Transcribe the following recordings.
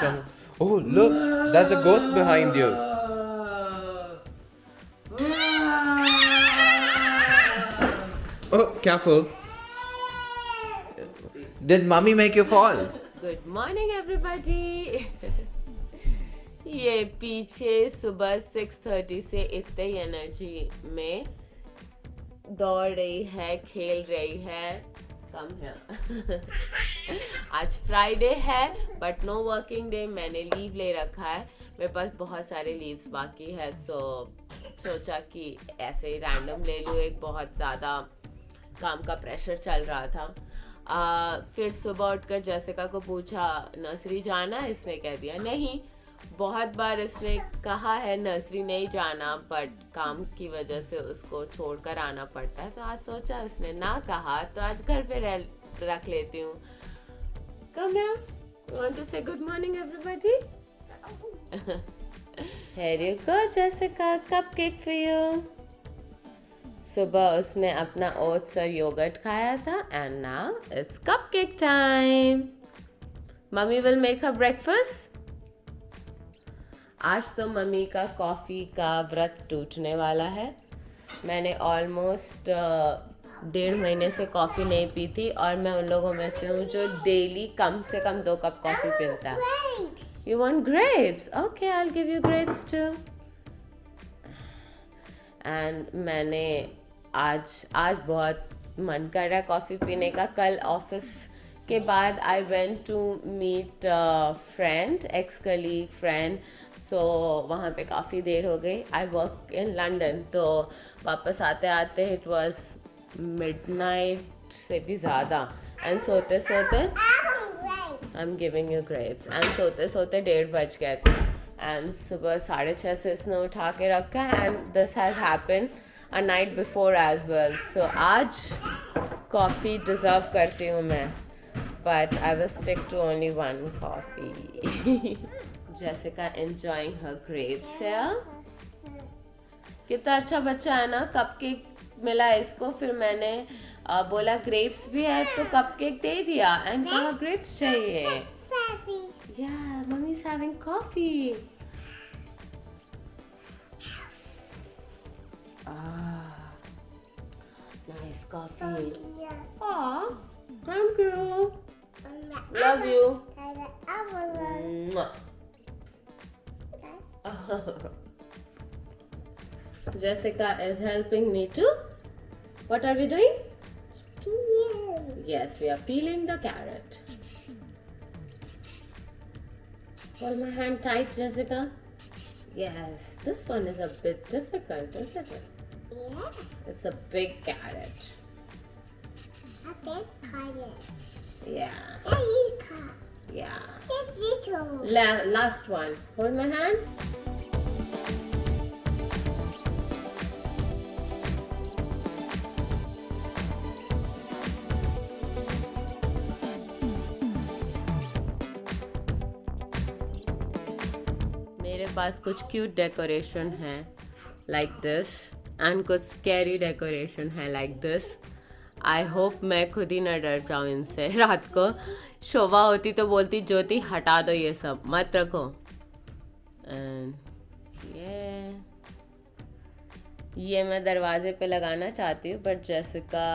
some. Oh, look, there's a ghost behind you. Oh, careful. Did mommy make you fall? Good morning everybody ये पीछे सुबह 6:30 से इतने energy में दौड़ रही है, खेल रही है. कम है. आज फ्राइडे है बट नो वर्किंग डे. मैंने लीव ले रखा है. मेरे पास बहुत सारे लीव्स बाकी है, सो सोचा कि ऐसे ही रैंडम ले लूँ. एक बहुत ज़्यादा काम का प्रेशर चल रहा था. फिर सुबह उठकर जैसिका को पूछा नर्सरी जाना है. इसने कह दिया नहीं. बहुत बार इसने कहा है नर्सरी नहीं जाना, बट काम की वजह से उसको छोड़कर आना पड़ता है. तो आज सोचा उसने ना कहा तो आज घर पे रख लेती हूँ. Come here. Want to say good morning everybody? Here you go Jessica, cupcake for you. सुबह उसने अपना ओट्स और योगर्ट खाया था and now it's cupcake time. Mummy will make her breakfast. आज तो मम्मी का कॉफ़ी का व्रत टूटने वाला है. मैंने ऑलमोस्ट 1.5 महीने से कॉफ़ी नहीं पी थी और मैं उन लोगों में से हूँ जो डेली कम से कम 2 कप कॉफ़ी पीता है. You want grapes? Okay, I will give you grapes too. And मैंने आज बहुत मन कर रहा है कॉफ़ी पीने का. कल ऑफिस के बाद I went to meet friend, ex colleague friend. So वहाँ पे काफ़ी देर हो गई. आई वर्क इन लंदन, तो वापस आते आते इट वाज मिडनाइट से भी ज़्यादा. एंड सोते सोते I am giving you grapes. And सोते सोते 1:30 बज गए थे. एंड सुबह 6:30 से इसने उठा के रखा. And this has happen a night before as well. So आज coffee deserve करती हूँ मैं, but I will stick to only one coffee. Jessica enjoying her grapes here. कितना अच्छा बच्चा है ना. कपकेक मिला इसको, फिर मैंने बोला ग्रेप्स भी है तो कपकेक दे दिया. एंड कहा ग्रेप्स चाहिए. Yeah, mommy's having coffee. Nice coffee. Aw, thank you. Love you. Mwah. Jessica is helping me too. What are we doing? Yes, we are peeling the carrot. Hold my hand tight, Jessica. Yes, this one is a bit difficult, isn't it? Yeah. It's a big carrot. A big carrot. Yeah. A little carrot. Yeah. It's little. Last one. Hold my hand. मेरे पास कुछ cute decoration है like this and कुछ scary decoration है like this. I hope मैं खुद ही न डर जाऊँ इनसे. रात को शोभा होती तो बोलती ज्योति हटा दो ये सब, मत रखो. एंड ये मैं दरवाजे पे लगाना चाहती हूँ बट जेसिका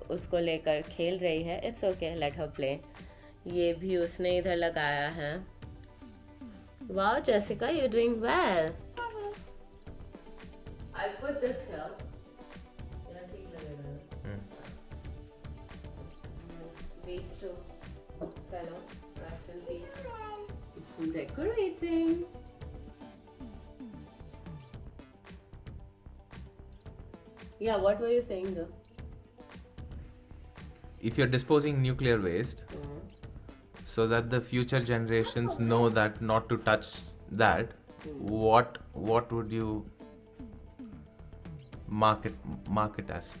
उसको लेकर खेल रही है. It's okay, let her play. ये भी उसने इधर लगाया है. Wow, Jessica, you're doing well. I'll put this here. These two fellow, rest in peace. Decorating. Yeah, what were you saying though? If you're disposing nuclear waste, so that the future generations know that not to touch that, what would you mark it as?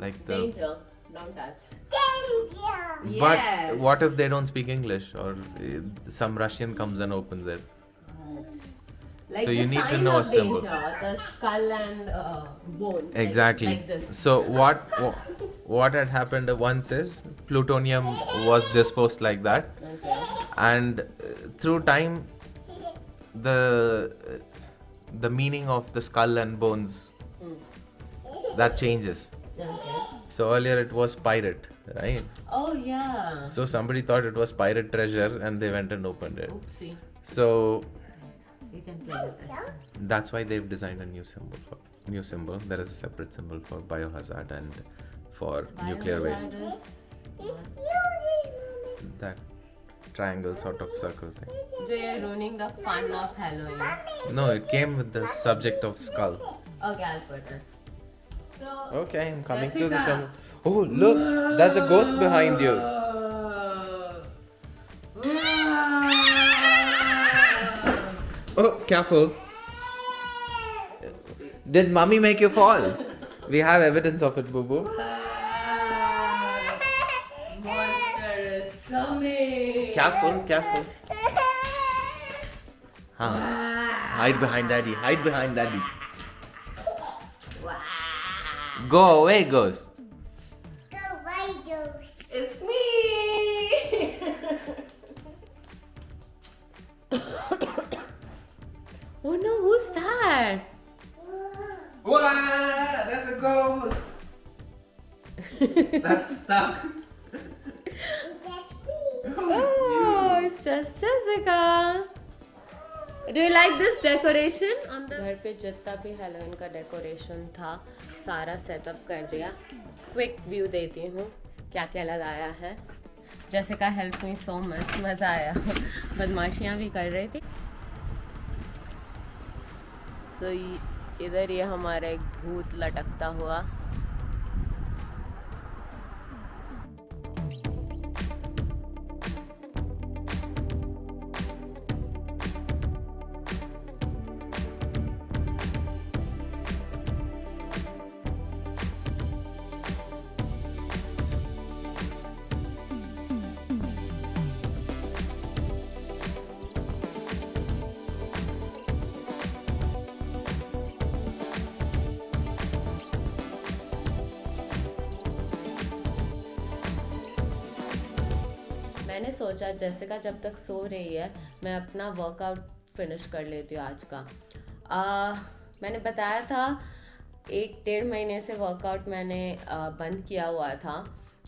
Like the Danger, don't touch. Danger. But Yes. what if they don't speak English, or some Russian comes and opens it? Like So the you need to sign know of a symbol. danger, the skull and bone. Exactly. Like this. So what had happened once is plutonium was disposed like that, Okay. and through time the meaning of the skull and bones that changes. Okay. So earlier it was pirate, right? Oh yeah. So somebody thought it was pirate treasure and they went and opened it. Oopsie. So You can play with this. that's why they've designed a new symbol. There is a separate symbol for biohazard and for nuclear waste. That triangle sort of circle thing. So you're ruining the fun of Halloween. No, it came with the subject of skull. Okay, I'll put it. So. Okay, I'm coming through the Jessica. jungle. Oh, look, there's a ghost behind you. Oh, careful. Did mommy make you fall? We have evidence of it, Boo Boo. Monster is coming. Careful. Huh. Hide behind daddy. Go away, ghost. Go Raiders. It's me. Oh no, who's that? Wow, that's a ghost. That's stuck. That's me. Oh, it's just Jessica. Do you like this decoration? On the घर पे जितना भी Halloween का decoration था सारा setup कर दिया. Quick view देती हूँ क्या क्या लगाया है. Jessica helped me so much. मज़ा आया. बदमाशियाँ भी कर रही थी. So इधर ये हमारा एक भूत लटकता हुआ. मैंने सोचा जेसिका जब तक सो रही है मैं अपना वर्कआउट फिनिश कर लेती हूँ आज का. मैंने बताया था 1-1.5 महीने से वर्कआउट मैंने बंद किया हुआ था.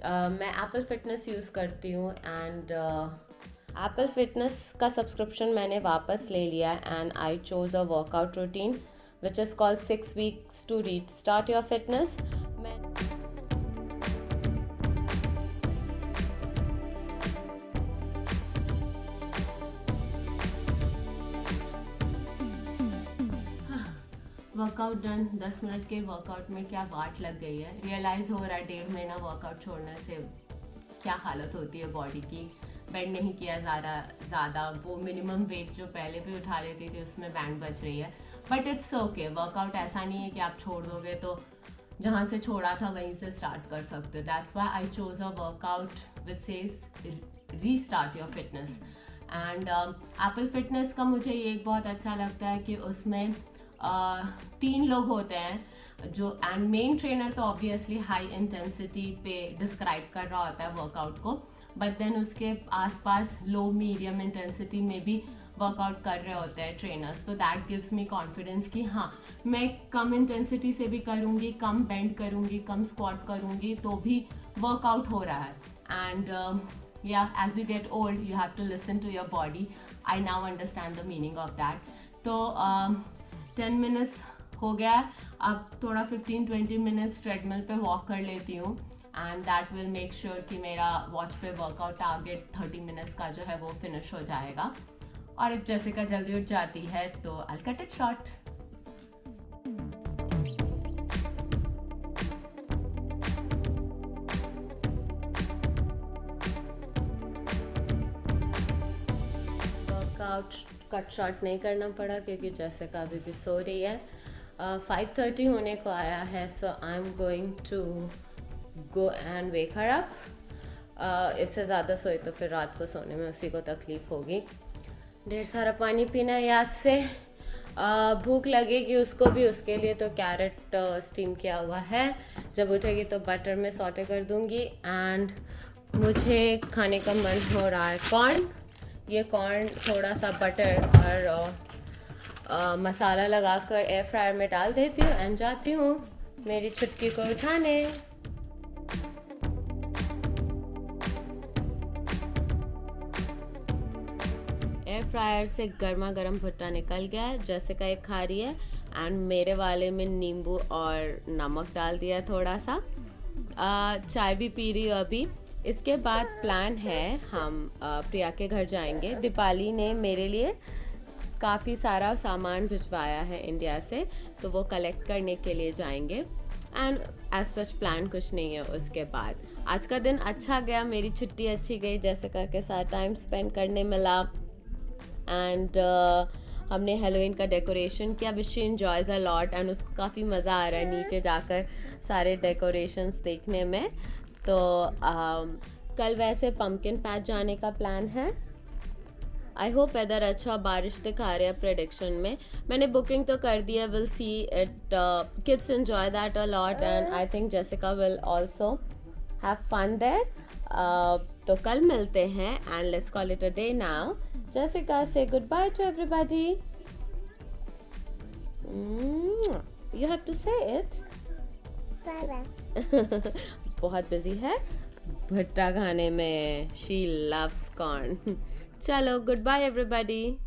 मैं एप्पल फिटनेस यूज़ करती हूँ एंड एप्पल फिटनेस का सब्सक्रिप्शन मैंने वापस ले लिया and I chose a workout routine which is called 6 weeks to restart your fitness. Workout done. 10 minute के वर्कआउट में क्या वाट लग गई है. रियलाइज़ हो रहा है 1.5 महीना वर्कआउट छोड़ने से क्या हालत होती है बॉडी की. बेंड नहीं किया ज़्यादा. वो मिनिमम वेट जो पहले भी उठा लेती थी उसमें बैंड बच रही है. But it's okay. वर्कआउट ऐसा नहीं है कि आप छोड़ दोगे तो जहाँ से छोड़ा था वहीं से स्टार्ट कर सकते हो. That's why I chose a workout which says restart your fitness. And Apple fitness का मुझे ये एक बहुत अच्छा लगता है कि उसमें 3 लोग होते हैं जो एंड मेन ट्रेनर तो ऑब्वियसली हाई इंटेंसिटी पे डिस्क्राइब कर रहा होता है वर्कआउट को. बट देन उसके आसपास लो मीडियम इंटेंसिटी में भी वर्कआउट कर रहे होते हैं ट्रेनर्स. तो दैट गिव्स मी कॉन्फिडेंस कि हाँ मैं कम इंटेंसिटी से भी करूँगी, कम बेंड करूँगी, कम स्क्वाट करूँगी तो भी वर्कआउट हो रहा है. And yeah, as you get old you have to listen to your body. I now understand the meaning of that. तो 10 minutes हो गया. अब थोड़ा 15-20 minutes ट्रेडमिल पे वॉक कर लेती हूँ and that will make sure कि मेरा वॉच पे वर्कआउट टारगेट 30 minutes का जो है वो फिनिश हो जाएगा. और इफ जेसिका जल्दी उठ जाती है तो I cut it short. Workout cut short नहीं करना पड़ा क्योंकि जेसिका अभी भी सो रही है. 5:30 होने को आया है. So I am going to go and wake her up. इससे ज़्यादा सोए तो फिर रात को सोने में उसी को तकलीफ़ होगी. ढेर सारा पानी पीना है याद से. भूख लगेगी उसको भी. उसके लिए तो कैरेट स्टीम किया हुआ है. जब उठेगी तो बटर में सॉटे कर दूंगी. एंड मुझे खाने का मन हो रहा है कॉर्न. ये कॉर्न थोड़ा सा बटर और मसाला लगाकर एयर फ्रायर में डाल देती हूँ एंड जाती हूँ मेरी छुटकी को उठाने। एयर फ्रायर से गर्मा गर्म भुट्टा निकल गया है, जैसिका ये खा रही है एंड मेरे वाले में नींबू और नमक डाल दिया है थोड़ा सा। चाय भी पी रही हूँ अभी। इसके बाद प्लान है हम प्रिया के घर जाएंगे। दीपाली ने मेरे लिए काफ़ी सारा सामान भिजवाया है इंडिया से, तो वो कलेक्ट करने के लिए जाएंगे एंड एज सच प्लान कुछ नहीं है। उसके बाद आज का दिन अच्छा गया, मेरी छुट्टी अच्छी गई, जैसिका के साथ टाइम स्पेंड करने मिला एंड हमने हेलोवीन का डेकोरेशन किया which she enjoys a lot and उसको काफ़ी मज़ा आ रहा है नीचे जाकर सारे डेकोरेशंस देखने में। तो कल वैसे पम्पकिन पैच जाने का प्लान है। आई होप वेदर अच्छा, बारिश दिखा रहे हैं प्रेडिक्शन में। मैंने बुकिंग तो कर दी है, will see it, kids enjoy that a lot and I think Jessica will also have fun there. तो कल मिलते हैं and let's call it a day now. Jessica से goodbye to everybody. You have to say it. Bye-bye. बहुत busy है भुट्टा खाने में, शी लव्स कॉर्न। चलो गुड बाय एवरीबॉडी।